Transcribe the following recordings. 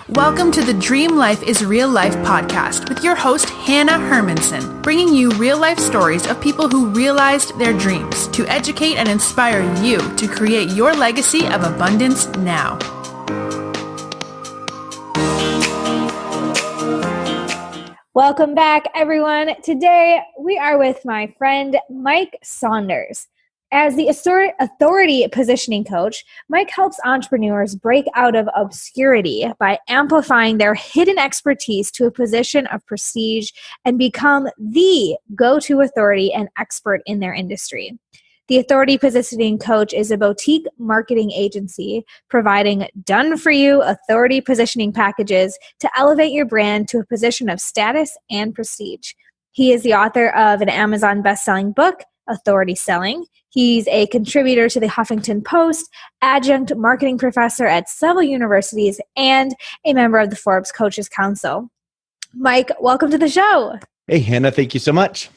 Welcome to the Dream Life is Real Life podcast with your host, Hannah Hermanson, bringing you real-life stories of people who realized their dreams to educate and inspire you to create your legacy of abundance now. Welcome back, everyone. Today, we are with my friend, Mike Saunders. As the authority positioning coach, Mike helps entrepreneurs break out of obscurity by amplifying their hidden expertise to a position of prestige and become the go-to authority and expert in their industry. The Authority Positioning Coach is a boutique marketing agency providing done-for-you authority positioning packages to elevate your brand to a position of status and prestige. He is the author of an Amazon best-selling book, Authority Selling. He's a contributor to the Huffington Post, adjunct marketing professor at several universities, and a member of the Forbes Coaches Council. Mike, welcome to the show. Hey, Hannah, thank you so much.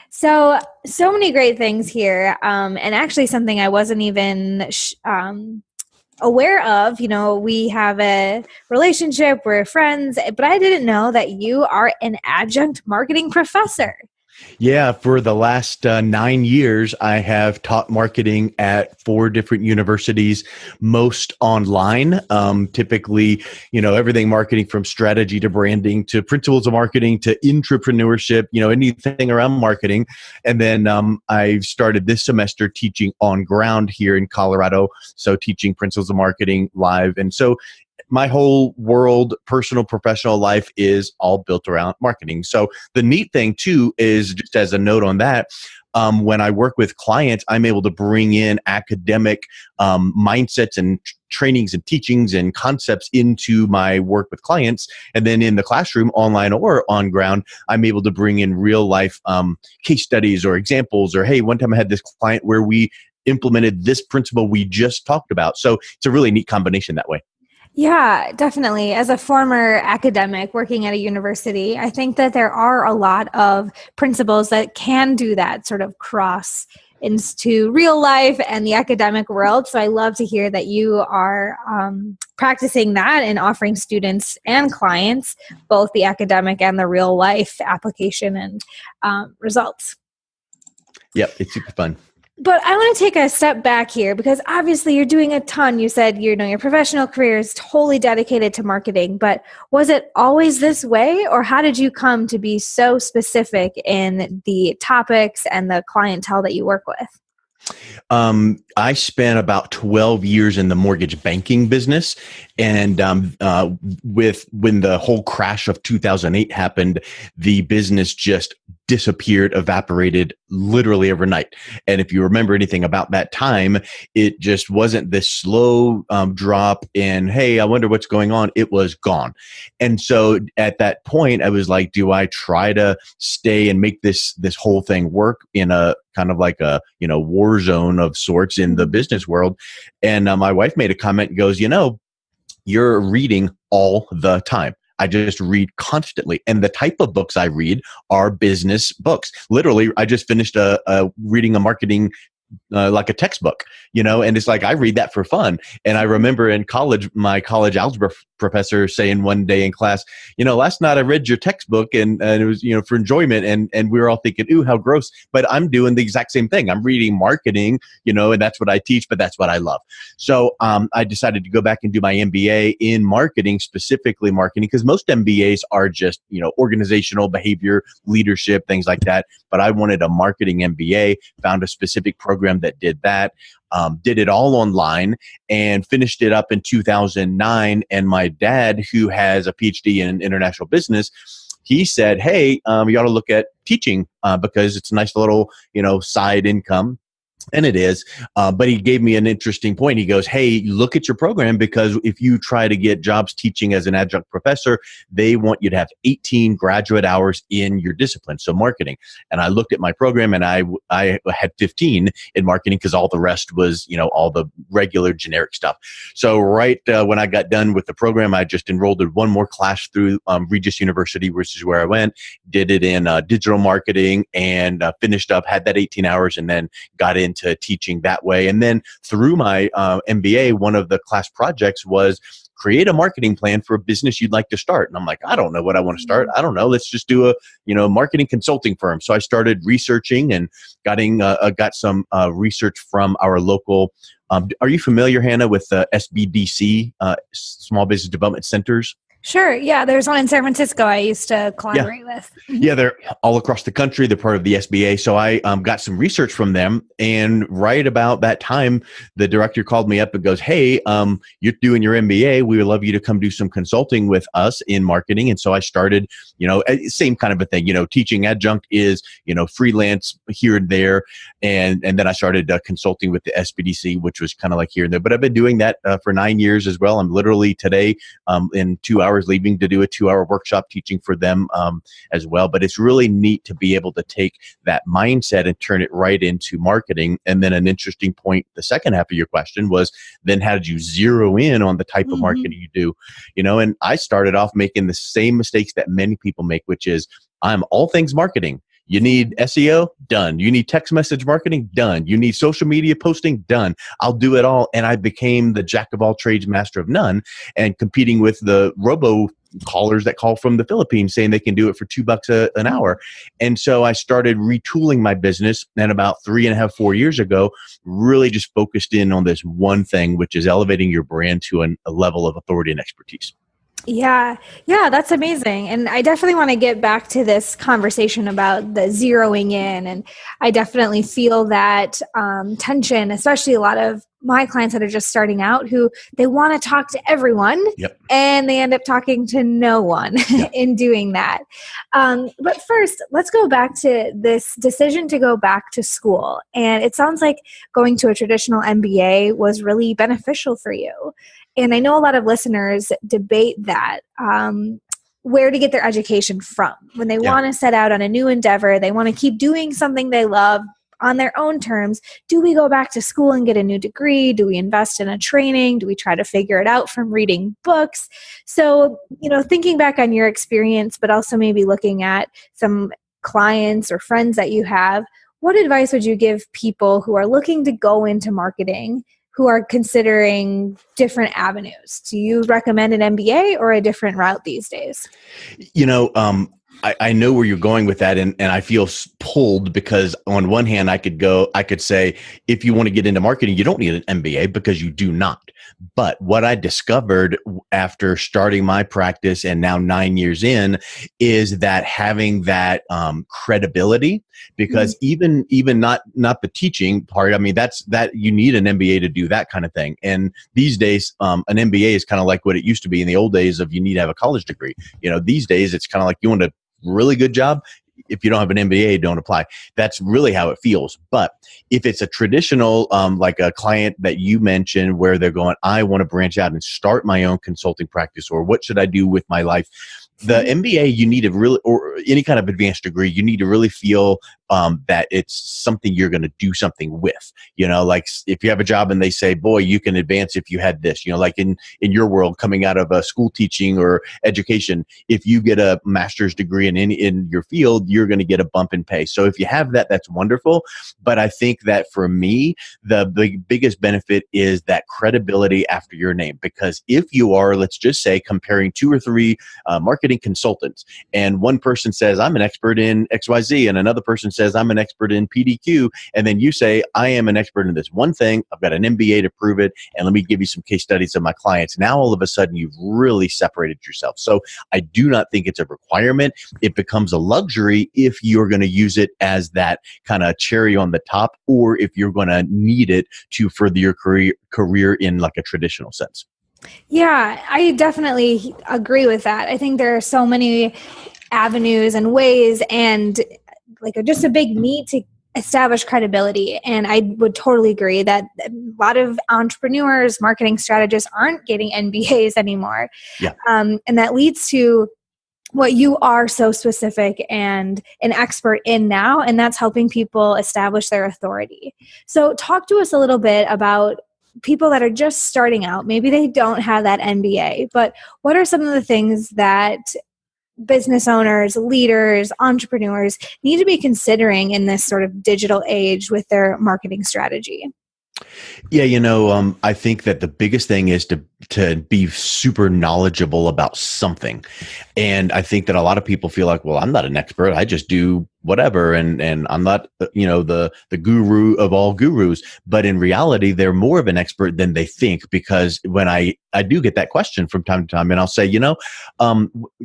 So many great things here, and actually something I wasn't even aware of. You know, we have a relationship, we're friends, but I didn't know that you are an adjunct marketing professor. Yeah, for the last 9 years, I have taught marketing at 4 different universities, most online. Typically, everything marketing from strategy to branding to principles of marketing to entrepreneurship, anything around marketing. And then I've started this semester teaching on ground here in Colorado. So teaching principles of marketing live. And so my whole world, personal, professional life is all built around marketing. So the neat thing too is, just as a note on that, when I work with clients, I'm able to bring in academic mindsets and trainings and teachings and concepts into my work with clients. And then in the classroom, online or on ground, I'm able to bring in real life case studies or examples, or, hey, one time I had this client where we implemented this principle we just talked about. So it's a really neat combination that way. Yeah, definitely. As a former academic working at a university, I think that there are a lot of principles that can do that sort of cross into real life and the academic world. So I love to hear that you are practicing that and offering students and clients both the academic and the real life application and results. Yep, it's super fun. But I want to take a step back here because obviously you're doing a ton. You said, your professional career is totally dedicated to marketing, but was it always this way, or how did you come to be so specific in the topics and the clientele that you work with? I spent about 12 years in the mortgage banking business. And when the whole crash of 2008 happened, the business just disappeared, evaporated literally overnight. And if you remember anything about that time, it just wasn't this slow drop in, hey, I wonder what's going on. It was gone. And so at that point, I was like, do I try to stay and make this whole thing work in a kind of like a, war zone of sorts in the business world? And my wife made a comment and goes, you're reading all the time. I just read constantly. And the type of books I read are business books. Literally, I just finished reading a marketing like a textbook, and it's like, I read that for fun. And I remember in college, my college algebra professor saying one day in class, last night I read your textbook and it was, for enjoyment. And we were all thinking, ooh, how gross. But I'm doing the exact same thing. I'm reading marketing, and that's what I teach, but that's what I love. So I decided to go back and do my MBA in marketing, specifically marketing, because most MBAs are just, organizational behavior, leadership, things like that. But I wanted a marketing MBA, found a specific program that did that. Did it all online and finished it up in 2009. And my dad, who has a PhD in international business, he said, hey, you ought to look at teaching because it's a nice little, side income. And it is. But he gave me an interesting point. He goes, hey, look at your program, because if you try to get jobs teaching as an adjunct professor, they want you to have 18 graduate hours in your discipline, so marketing. And I looked at my program and I had 15 in marketing because all the rest was, all the regular generic stuff. So right when I got done with the program, I just enrolled in one more class through Regis University, which is where I went, did it in digital marketing and finished up, had that 18 hours, and then got in into teaching that way. And then through my MBA, one of the class projects was create a marketing plan for a business you'd like to start. And I'm like, I don't know what I want to start. I don't know. Let's just do a, marketing consulting firm. So I started researching and got some research from our local. Are you familiar, Hannah, with SBDC, Small Business Development Centers? Sure. Yeah. There's one in San Francisco I used to collaborate with. Yeah, they're all across the country. They're part of the SBA. So I got some research from them. And right about that time, the director called me up and goes, hey, you're doing your MBA. We would love you to come do some consulting with us in marketing. And so I started, same kind of a thing, teaching adjunct is, freelance here and there. And then I started consulting with the SBDC, which was kind of like here and there. But I've been doing that for 9 years as well. I'm literally today in 2 hours leaving to do a 2-hour workshop teaching for them as well. But it's really neat to be able to take that mindset and turn it right into marketing. And then an interesting point, the second half of your question was, then how did you zero in on the type of marketing you do? And I started off making the same mistakes that many people make, which is I'm all things marketing. You need SEO? Done. You need text message marketing? Done. You need social media posting? Done. I'll do it all. And I became the jack of all trades, master of none, and competing with the robo callers that call from the Philippines saying they can do it for $2 an hour. And so I started retooling my business. And about 3.5, 4 years ago, really just focused in on this one thing, which is elevating your brand to a level of authority and expertise. Yeah, that's amazing. And I definitely want to get back to this conversation about the zeroing in. And I definitely feel that tension, especially a lot of my clients that are just starting out who they want to talk to everyone and they end up talking to no one in doing that. But first, let's go back to this decision to go back to school. And it sounds like going to a traditional MBA was really beneficial for you. And I know a lot of listeners debate that, where to get their education from. When they want to set out on a new endeavor, they want to keep doing something they love on their own terms. Do we go back to school and get a new degree? Do we invest in a training? Do we try to figure it out from reading books? So, thinking back on your experience, but also maybe looking at some clients or friends that you have, what advice would you give people who are looking to go into marketing, who are considering different avenues? Do you recommend an MBA or a different route these days? I know where you're going with that, and I feel pulled because on one hand, I could say, if you want to get into marketing, you don't need an MBA because you do not. But what I discovered after starting my practice and now 9 years in is that having that credibility, because even not the teaching part, I mean, that you need an MBA to do that kind of thing. And these days, an MBA is kind of like what it used to be in the old days of you need to have a college degree. These days it's kind of like you want a really good job. If you don't have an MBA, don't apply. That's really how it feels. But if it's a traditional, like a client that you mentioned where they're going, I want to branch out and start my own consulting practice, or what should I do with my life? The MBA, you need to really, or any kind of advanced degree, you need to really feel that it's something you're going to do something with. Like if you have a job and they say, boy, you can advance if you had this, like in your world, coming out of school teaching or education, if you get a master's degree in your field, you're going to get a bump in pay. So if you have that, that's wonderful. But I think that for me, the biggest benefit is that credibility after your name. Because if you are, let's just say, comparing 2 or 3 marketing consultants, and one person says, I'm an expert in XYZ, and another person says, I'm an expert in PDQ, and then you say, I am an expert in this one thing, I've got an MBA to prove it, and let me give you some case studies of my clients. Now, all of a sudden, you've really separated yourself. So I do not think it's a requirement. It becomes a luxury if you're going to use it as that kind of cherry on the top, or if you're going to need it to further your career in like a traditional sense. Yeah, I definitely agree with that. I think there are so many avenues and ways, and like just a big need to establish credibility. And I would totally agree that a lot of entrepreneurs, marketing strategists aren't getting MBAs anymore. Yeah. And that leads to what you are so specific and an expert in now, and that's helping people establish their authority. So talk to us a little bit about people that are just starting out. Maybe they don't have that MBA, but what are some of the things that business owners, leaders, entrepreneurs need to be considering in this sort of digital age with their marketing strategy? Yeah, I think that the biggest thing is to be super knowledgeable about something. And I think that a lot of people feel like, well, I'm not an expert. I just do whatever. And I'm not, the guru of all gurus. But in reality, they're more of an expert than they think, because when I do get that question from time to time, and I'll say, do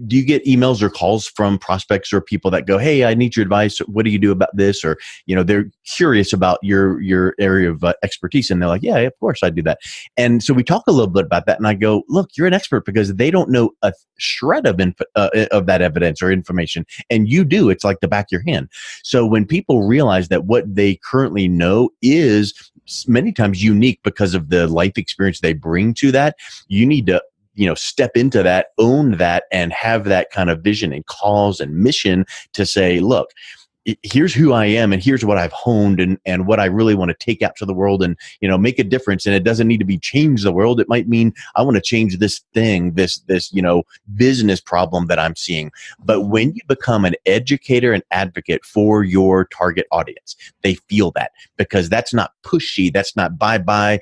you get emails or calls from prospects or people that go, hey, I need your advice. What do you do about this? Or, they're curious about your area of expertise. And they're like, yeah, of course I do that. And so we talk a little bit about that. And I go, look, you're an expert because they don't know a shred of that evidence or information. And you do. It's like the back of your hand. So when people realize that what they currently know is many times unique because of the life experience they bring to that, you need to step into that, own that, and have that kind of vision and cause and mission to say, look, here's who I am and here's what I've honed and what I really want to take out to the world and, make a difference. And it doesn't need to be change the world. It might mean I want to change this thing, this business problem that I'm seeing. But when you become an educator and advocate for your target audience, they feel that, because that's not pushy. That's not buy,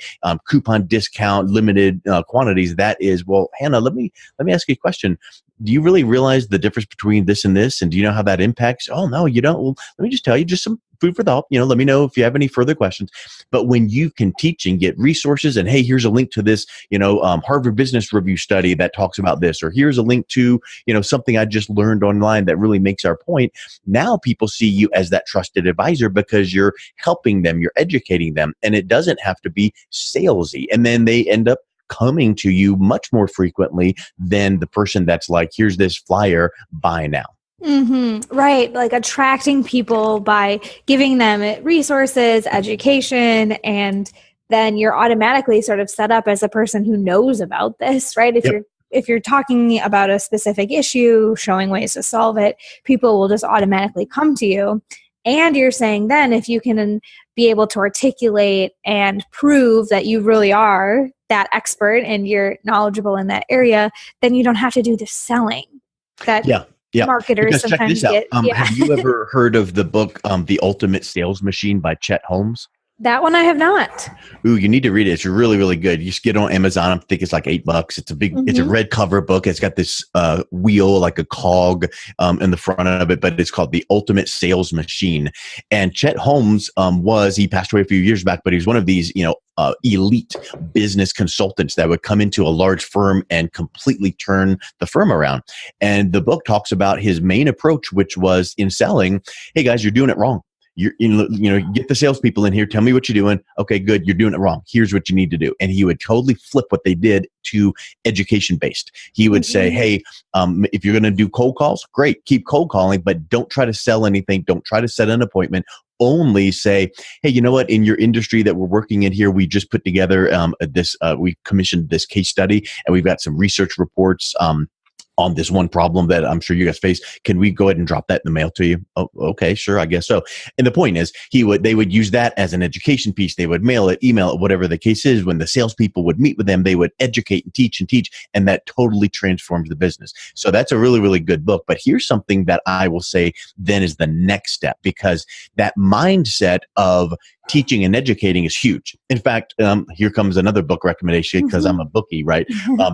coupon discount, limited quantities. That is, well, Hannah, let me ask you a question. Do you really realize the difference between this and this? And do you know how that impacts? Oh, no, you don't. Well, let me just tell you, just some food for thought. Let me know if you have any further questions. But when you can teach and get resources and, hey, here's a link to this, Harvard Business Review study that talks about this, or here's a link to, something I just learned online that really makes our point. Now people see you as that trusted advisor because you're helping them, you're educating them, and it doesn't have to be salesy. And then they end up coming to you much more frequently than the person that's like, here's this flyer, buy now. Mm-hmm. Right. Like attracting people by giving them resources, education, and then you're automatically sort of set up as a person who knows about this, right? If you're talking about a specific issue, showing ways to solve it, people will just automatically come to you. And you're saying then if you can be able to articulate and prove that you really are that expert and you're knowledgeable in that area, then you don't have to do the selling that marketers because sometimes check this out. get. Have you ever heard of the book, The Ultimate Sales Machine by Chet Holmes? That one I have not. Ooh, you need to read it. It's really, really good. You just get it on Amazon. I think it's like $8. It's a big, It's a red cover book. It's got this wheel, like a cog in the front of it, but it's called The Ultimate Sales Machine. And Chet Holmes he passed away a few years back, but he was one of these, elite business consultants that would come into a large firm and completely turn the firm around. And the book talks about his main approach, which was in selling, hey guys, you're doing it wrong. You get the salespeople in here. Tell me what you're doing. Okay, good. You're doing it wrong. Here's what you need to do. And he would totally flip what they did to education based. He would say, hey, if you're going to do cold calls, great. Keep cold calling, but don't try to sell anything. Don't try to set an appointment. Only say, hey, you know what? In your industry that we're working in here, we just put together we commissioned this case study, and we've got some research reports on this one problem that I'm sure you guys face. Can we go ahead and drop that in the mail to you? Oh, okay, sure, I guess so. And the point is, they would use that as an education piece. They would mail it, email it, whatever the case is. When the salespeople would meet with them, they would educate and teach, and that totally transforms the business. So that's a really, really good book. But here's something that I will say then is the next step, because that mindset of teaching and educating is huge. In fact, here comes another book recommendation because I'm a bookie, right?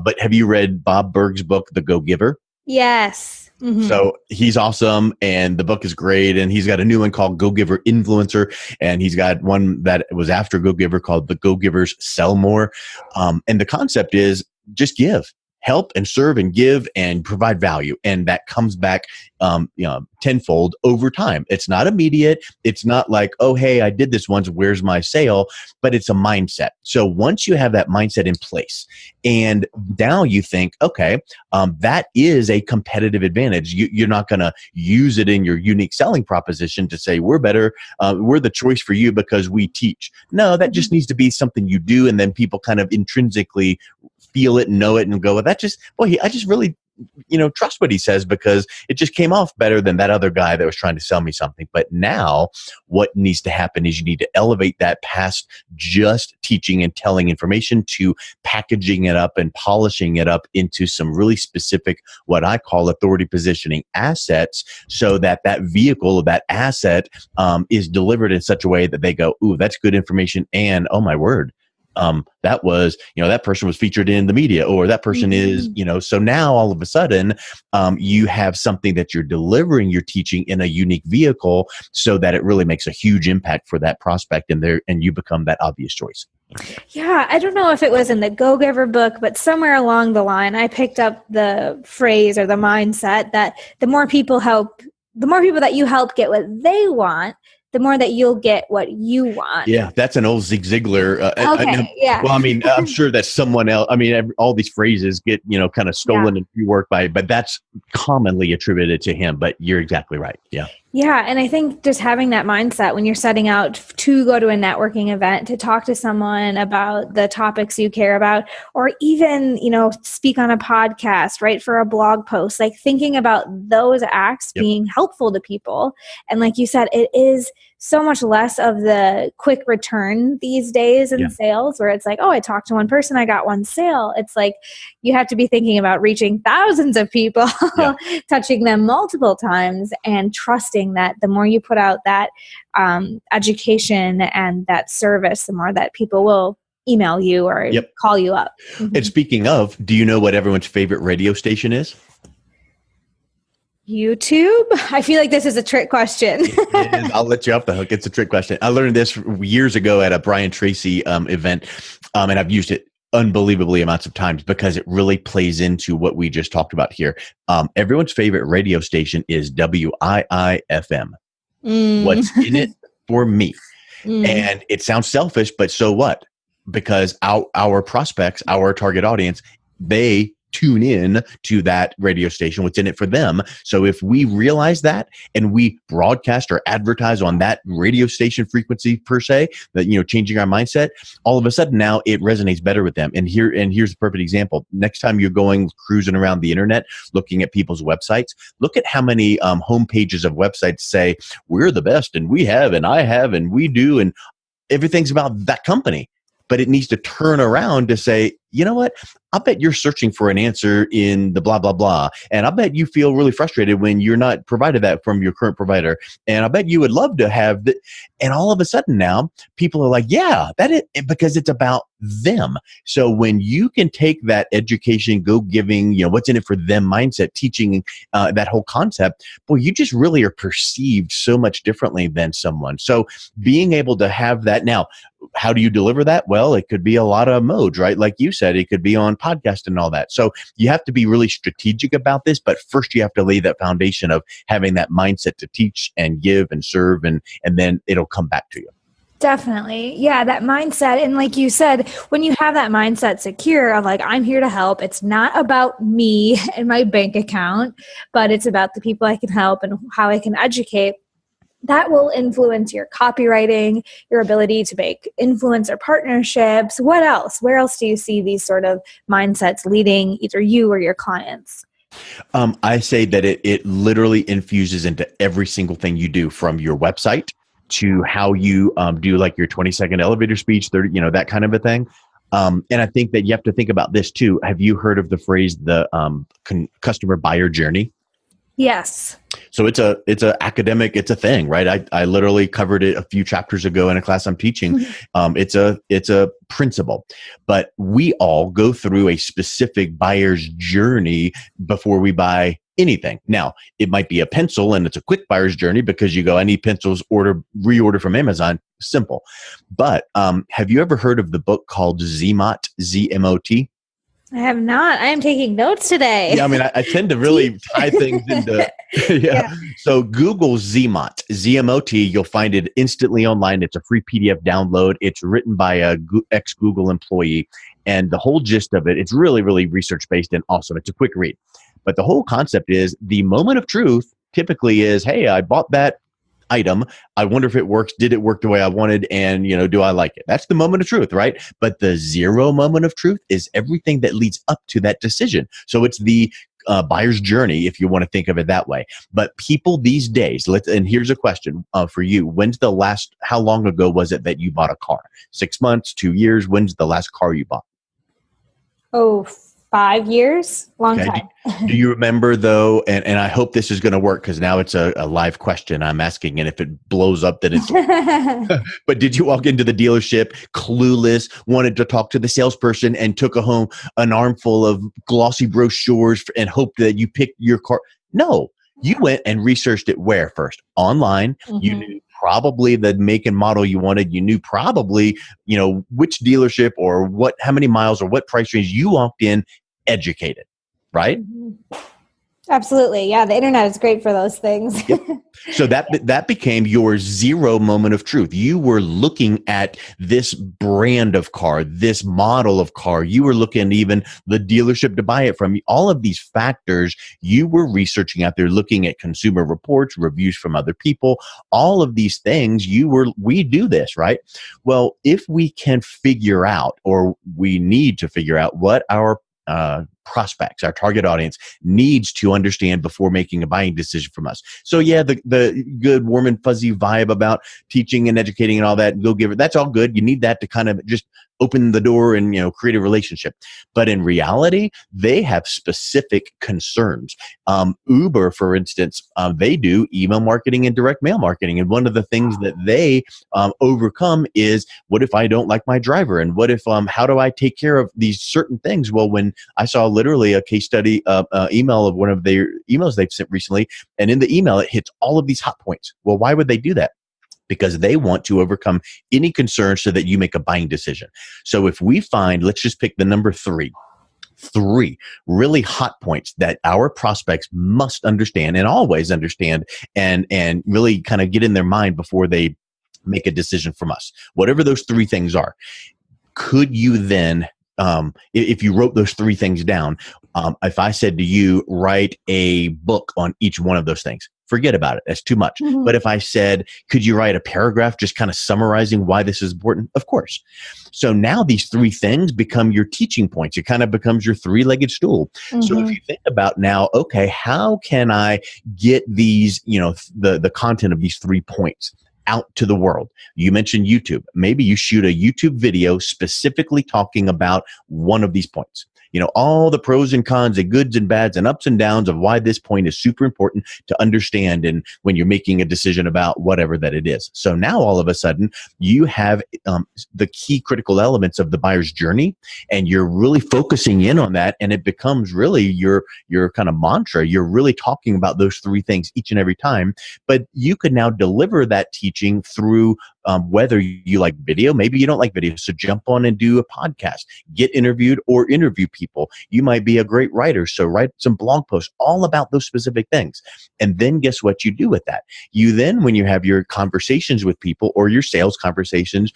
But have you read Bob Burg's book, The Go-Giver? Yes. Mm-hmm. So he's awesome, and the book is great. And he's got a new one called Go-Giver Influencer, and he's got one that was after Go-Giver called The Go-Givers Sell More. And the concept is just give. Help and serve and give and provide value. And that comes back tenfold over time. It's not immediate. It's not like, oh, hey, I did this once, where's my sale? But it's a mindset. So once you have that mindset in place, and now you think, okay, that is a competitive advantage. You're not going to use it in your unique selling proposition to say, we're better, we're the choice for you because we teach. No, that just needs to be something you do, and then people kind of intrinsically feel it and know it and go, well, I just really trust what he says because it just came off better than that other guy that was trying to sell me something. But now what needs to happen is you need to elevate that past just teaching and telling information to packaging it up and polishing it up into some really specific, what I call authority positioning assets, so that that vehicle of that asset is delivered in such a way that they go, ooh, that's good information. And oh my word, that was, that person was featured in the media, or that person is, so now all of a sudden, you have something that you're delivering, you're teaching in a unique vehicle so that it really makes a huge impact for that prospect and you become that obvious choice. Yeah. I don't know if it was in the Go Giver book, but somewhere along the line, I picked up the phrase or the mindset that the more people that you help get what they want, the more that you'll get what you want. Yeah, that's an old Zig Ziglar. Yeah. Well, I'm sure that someone else, all these phrases get, kind of stolen and reworked but that's commonly attributed to him. But you're exactly right. Yeah. Yeah. And I think just having that mindset when you're setting out to go to a networking event, to talk to someone about the topics you care about, or even, speak on a podcast, right, for a blog post, like thinking about those acts being helpful to people. And like you said, it is so much less of the quick return these days in sales, where it's like, oh, I talked to one person, I got one sale. It's like you have to be thinking about reaching thousands of people, touching them multiple times, and trusting that the more you put out that education and that service, the more that people will email you or call you up. And speaking of, do you know what everyone's favorite radio station is? YouTube? I feel like this is a trick question. I'll let you off the hook. It's a trick question. I learned this years ago at a Brian Tracy event, and I've used it unbelievably amounts of times because it really plays into what we just talked about here. Everyone's favorite radio station is WIIFM. What's in it for me? And it sounds selfish, but so what? Because our prospects, our target audience, they tune in to that radio station, what's in it for them. So if we realize that and we broadcast or advertise on that radio station frequency per se, that, changing our mindset, all of a sudden now it resonates better with them. And here's a perfect example. Next time you're going cruising around the internet, looking at people's websites, look at how many homepages of websites say, we're the best and we have, and I have, and we do, and everything's about that company. But it needs to turn around to say, you know what? I bet you're searching for an answer in the blah, blah, blah. And I bet you feel really frustrated when you're not provided that from your current provider. And I bet you would love to have that. And all of a sudden now people are like, yeah, that is, because it's about them. So when you can take that education, go giving, what's in it for them mindset, teaching that whole concept, boy, you just really are perceived so much differently than someone. So being able to have that now, how do you deliver that? Well, it could be a lot of modes, right? Like you said, it could be on podcast and all that. So you have to be really strategic about this, but first you have to lay that foundation of having that mindset to teach and give and serve, and then it'll come back to you. Definitely. Yeah, that mindset. And like you said, when you have that mindset secure of like, I'm here to help, it's not about me and my bank account, but it's about the people I can help and how I can educate. That will influence your copywriting, your ability to make influencer partnerships. What else? Where else do you see these sort of mindsets leading either you or your clients? I say that it literally infuses into every single thing you do, from your website to how you do like your 20-second elevator speech, 30, that kind of a thing. And I think that you have to think about this too. Have you heard of the phrase, the customer buyer journey? Yes. So it's a academic, it's a thing, right? I literally covered it a few chapters ago in a class I'm teaching. It's a principle, but we all go through a specific buyer's journey before we buy anything. Now, it might be a pencil and it's a quick buyer's journey because you go, I need pencils, reorder from Amazon. Simple. But have you ever heard of the book called ZMOT, ZMOT? I have not. I am taking notes today. Yeah, I tend to really tie things into, yeah. So Google ZMOT, ZMOT, you'll find it instantly online. It's a free PDF download. It's written by a ex-Google employee. And the whole gist of it, it's really, really research-based and awesome. It's a quick read. But the whole concept is the moment of truth typically is, hey, I bought that item. I wonder if it works. Did it work the way I wanted? And, do I like it? That's the moment of truth, right? But the zero moment of truth is everything that leads up to that decision. So it's the buyer's journey, if you want to think of it that way. But people these days, and here's a question for you. How long ago was it that you bought a car? 6 months, 2 years? When's the last car you bought? Oh, 5 years? Long Okay. time. Do you remember though, and I hope this is going to work because now it's a live question I'm asking, and if it blows up, then it's but did you walk into the dealership clueless, wanted to talk to the salesperson, and took home an armful of glossy brochures and hoped that you picked your car? No, you went and researched it where first? Online. You knew probably the make and model you wanted. You knew probably, which dealership or how many miles or what price range. You walked in educated, right? Absolutely. Yeah. The internet is great for those things. Yep. So that became your zero moment of truth. You were looking at this brand of car, this model of car. You were looking we the dealership to buy it from. All of these factors you were researching out there, looking at consumer reports, reviews from other people, all of these things we do this, right? Well, if we can figure out, or we need to figure out what our prospects, our target audience needs to understand before making a buying decision from us. So yeah, the good warm and fuzzy vibe about teaching and educating and all that, go give it. That's all good. You need that to kind of just open the door and create a relationship. But in reality, they have specific concerns. Uber, for instance, they do email marketing and direct mail marketing, and one of the things that they overcome is, what if I don't like my driver, and what if how do I take care of these certain things? Well, when I saw literally a case study email of one of their emails they've sent recently, and in the email it hits all of these hot points. Well, why would they do that? Because they want to overcome any concerns so that you make a buying decision. So if we find, let's just pick the number three really hot points that our prospects must understand and always understand, and really kind of get in their mind before they make a decision from us, whatever those three things are. Could you then, if you wrote those three things down, if I said to you, write a book on each one of those things, forget about it. That's too much. But if I said, could you write a paragraph just kind of summarizing why this is important? Of course. So now these three things become your teaching points. It kind of becomes your three-legged stool. So if you think about now, okay, how can I get these, the content of these 3 points out to the world? You mentioned YouTube. Maybe you shoot a YouTube video specifically talking about one of these points. All the pros and cons, the goods and bads and ups and downs of why this point is super important to understand, and when you're making a decision about whatever that it is. So now all of a sudden you have the key critical elements of the buyer's journey, and you're really focusing in on that, and it becomes really your kind of mantra. You're really talking about those three things each and every time, but you could now deliver that teaching through whether you like video, maybe you don't like video, so jump on and do a podcast, get interviewed or interview people. You might be a great writer, so write some blog posts all about those specific things. And then guess what you do with that? You then, when you have your conversations with people or your sales conversations,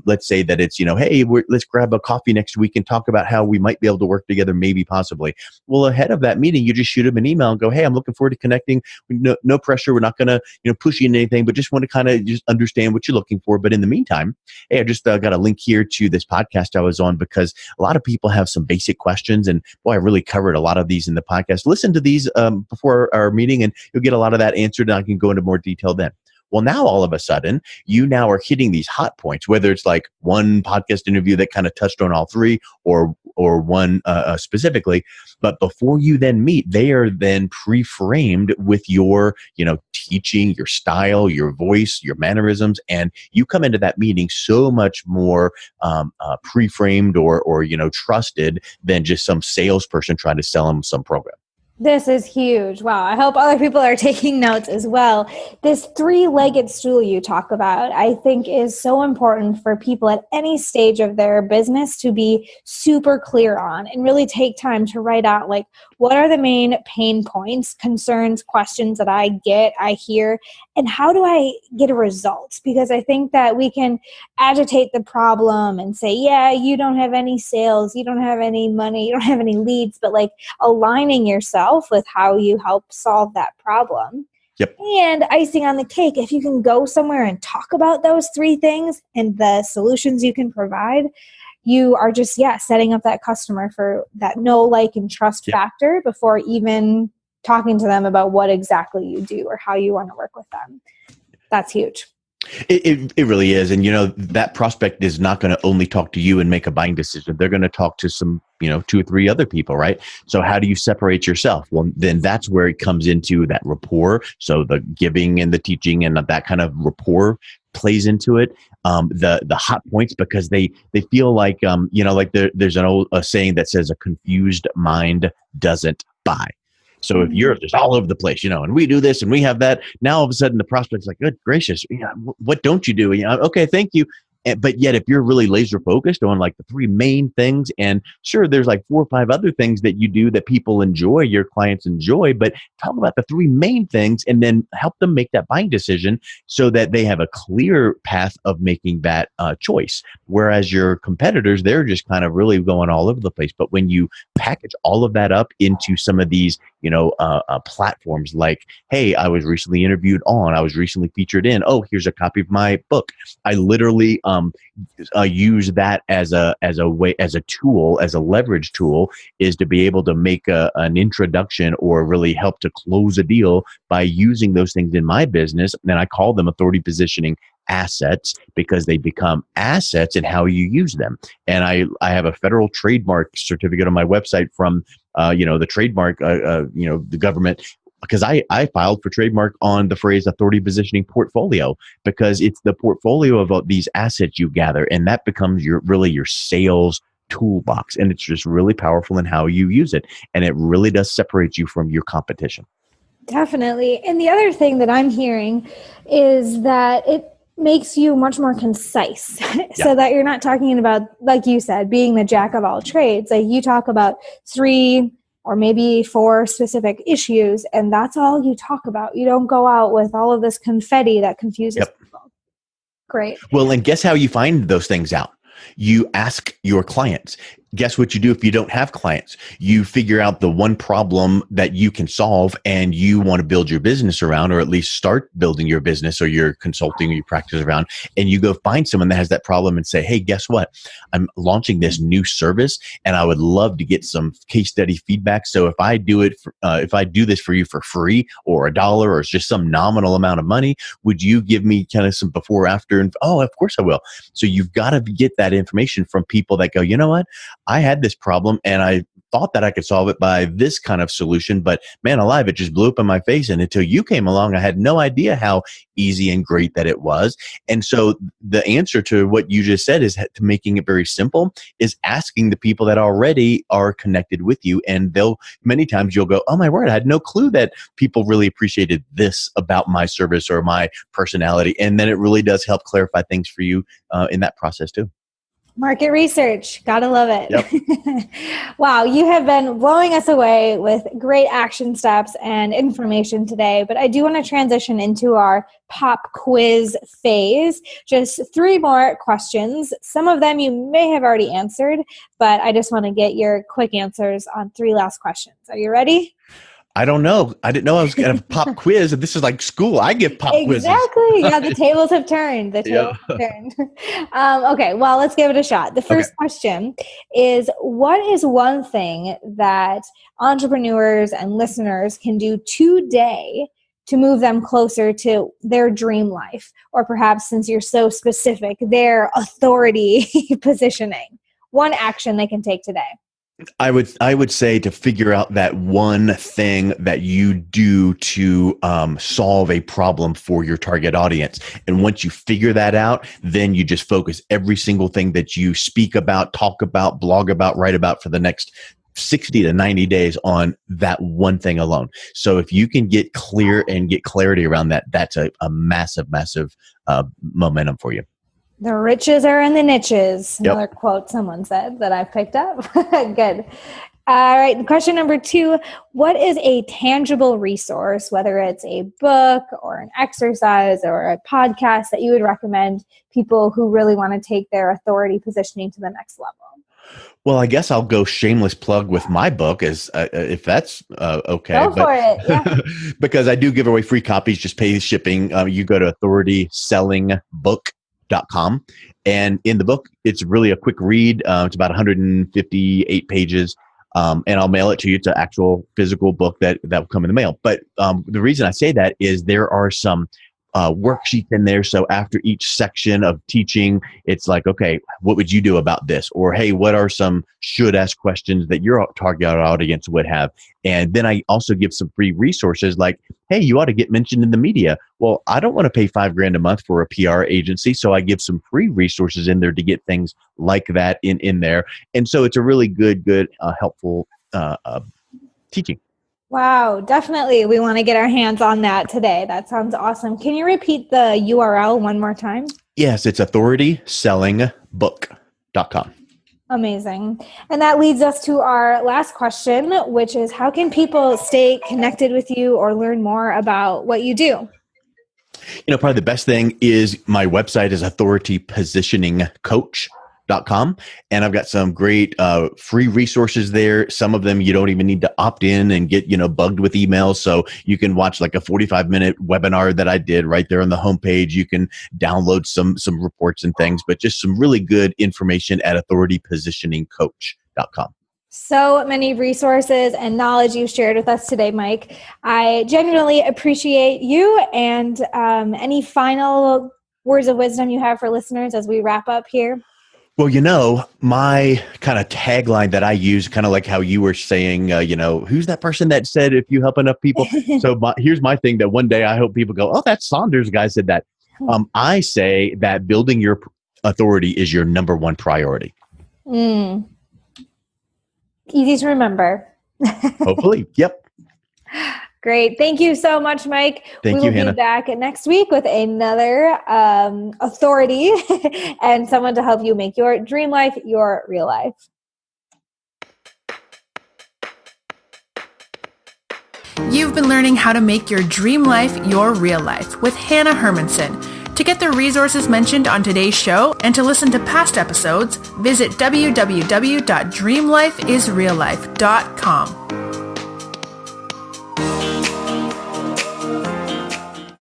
let's say that it's, hey, let's grab a coffee next week and talk about how we might be able to work together, maybe possibly. Well, ahead of that meeting, you just shoot them an email and go, hey, I'm looking forward to connecting. No pressure. We're not going to push you into anything, but just want to kind of just understand what you're looking for. But in the meantime, hey, I just got a link here to this podcast I was on, because a lot of people have some basic questions, and boy, I really covered a lot of these in the podcast. Listen to these before our meeting, and you'll get a lot of that answered, and I can go into more detail then. Well, now all of a sudden, you now are hitting these hot points, whether it's like one podcast interview that kind of touched on all three, or one specifically. But before you then meet, they are then pre-framed with your, teaching, your style, your voice, your mannerisms, and you come into that meeting so much more pre-framed or trusted than just some salesperson trying to sell them some program. This is huge. Wow. I hope other people are taking notes as well. This three-legged stool you talk about, I think, is so important for people at any stage of their business to be super clear on, and really take time to write out, like, what are the main pain points, concerns, questions that I hear, and how do I get a result? Because I think that we can agitate the problem and say, yeah, you don't have any sales, you don't have any money, you don't have any leads, but like aligning yourself with how you help solve that problem. Yep. And icing on the cake, if you can go somewhere and talk about those three things and the solutions you can provide, you are just, setting up that customer for that know, like, and trust factor before even talking to them about what exactly you do or how you want to work with them. That's huge. It really is. And, that prospect is not going to only talk to you and make a buying decision. They're going to talk to some, 2 or 3 other people, right? So how do you separate yourself? Well, then that's where it comes into that rapport. So the giving and the teaching and that kind of rapport plays into it. The hot points, because they feel like, like there's an old saying that says a confused mind doesn't buy. So if you're just all over the place, and we do this and we have that, now all of a sudden the prospect's like, good gracious, what don't you do? Okay, thank you. But yet if you're really laser focused on like the 3 main things, and sure, there's like 4 or 5 other things that you do that people enjoy, your clients enjoy, but talk about the 3 main things and then help them make that buying decision so that they have a clear path of making that choice. Whereas your competitors, they're just kind of really going all over the place. But when you package all of that up into some of these, platforms like, hey, I was recently interviewed on, I was recently featured in, oh, here's a copy of my book. I literally use that as a way, as a tool, as a leverage tool, is to be able to make an introduction or really help to close a deal by using those things in my business. And I call them authority positioning assets, because they become assets in how you use them. And I have a federal trademark certificate on my website from the trademark, the government, because I filed for trademark on the phrase authority positioning portfolio, because it's the portfolio of these assets you gather, and that becomes your sales toolbox. And it's just really powerful in how you use it. And it really does separate you from your competition. Definitely. And the other thing that I'm hearing is that it makes you much more concise so that you're not talking about, like you said, being the jack of all trades. Like you talk about 3 or maybe 4 specific issues, and that's all you talk about. You don't go out with all of this confetti that confuses people. Great. Well, and guess how you find those things out? You ask your clients. Guess what you do if you don't have clients? You figure out the one problem that you can solve and you want to build your business around, or at least start building your business or your consulting or your practice around. And you go find someone that has that problem and say, hey, guess what? I'm launching this new service and I would love to get some case study feedback. So if I do it, if I do this for you for free or $1 or it's just some nominal amount of money, would you give me kind of some before, after? And oh, of course I will. So you've got to get that information from people that go, you know what? I had this problem and I thought that I could solve it by this kind of solution, but man alive, it just blew up in my face. And until you came along, I had no idea how easy and great that it was. And so the answer to what you just said is to making it very simple is asking the people that already are connected with you. And many times you'll go, oh my word, I had no clue that people really appreciated this about my service or my personality. And then it really does help clarify things for you in that process too. Market research. Gotta love it. Yep. Wow, you have been blowing us away with great action steps and information today, but I do want to transition into our pop quiz phase. Just 3 more questions. Some of them you may have already answered, but I just want to get your quick answers on 3 last questions. Are you ready? I don't know. I didn't know I was going to have a pop quiz. This is like school. I give pop quizzes. Exactly. Yeah, the tables have turned. Okay, well, let's give it a shot. The first question is, what is one thing that entrepreneurs and listeners can do today to move them closer to their dream life? Or perhaps, since you're so specific, their authority positioning. One action they can take today. I would say to figure out that one thing that you do to solve a problem for your target audience. And once you figure that out, then you just focus every single thing that you speak about, talk about, blog about, write about for the next 60 to 90 days on that one thing alone. So if you can get clear and get clarity around that, that's a massive, massive momentum for you. The riches are in the niches. Another quote someone said that I picked up. Good. All right. Question number 2, what is a tangible resource, whether it's a book or an exercise or a podcast, that you would recommend people who really want to take their authority positioning to the next level? Well, I guess I'll go shameless plug with my book, as if that's okay. Go for it. Yeah. Because I do give away free copies, just pay shipping. You go to authoritysellingbook.com. dreamlifeyourreallife.com. And in the book, it's really a quick read. It's about 158 pages. And I'll mail it to you. It's an actual physical book that will come in the mail. But the reason I say that is there are some worksheets in there. So after each section of teaching, it's like, okay, what would you do about this? Or, hey, what are some should ask questions that your target audience would have? And then I also give some free resources like, hey, you ought to get mentioned in the media. Well, I don't want to pay $5,000 a month for a PR agency. So I give some free resources in there to get things like that in there. And so it's a really good, helpful teaching. Wow, definitely. We want to get our hands on that today. That sounds awesome. Can you repeat the URL one more time? Yes, it's authoritysellingbook.com. Amazing. And that leads us to our last question, which is how can people stay connected with you or learn more about what you do? Probably the best thing is my website is authoritypositioningcoach.com. And I've got some great free resources there. Some of them you don't even need to opt in and get, bugged with emails. So you can watch like a 45-minute webinar that I did right there on the homepage. You can download some reports and things, but just some really good information at authoritypositioningcoach.com. So many resources and knowledge you've shared with us today, Mike. I genuinely appreciate you. And any final words of wisdom you have for listeners as we wrap up here? Well, my kind of tagline that I use, kind of like how you were saying, who's that person that said, if you help enough people? So here's my thing that one day I hope people go, oh, that Saunders guy said that. I say that building your authority is your number one priority. Easy to remember. Hopefully. Yep. Great. Thank you so much, Mike. Thank you, Hannah. We'll be back next week with another authority and someone to help you make your dream life your real life. You've been learning how to make your dream life your real life with Hannah Hermanson. To get the resources mentioned on today's show and to listen to past episodes, visit www.dreamlifeisreallife.com.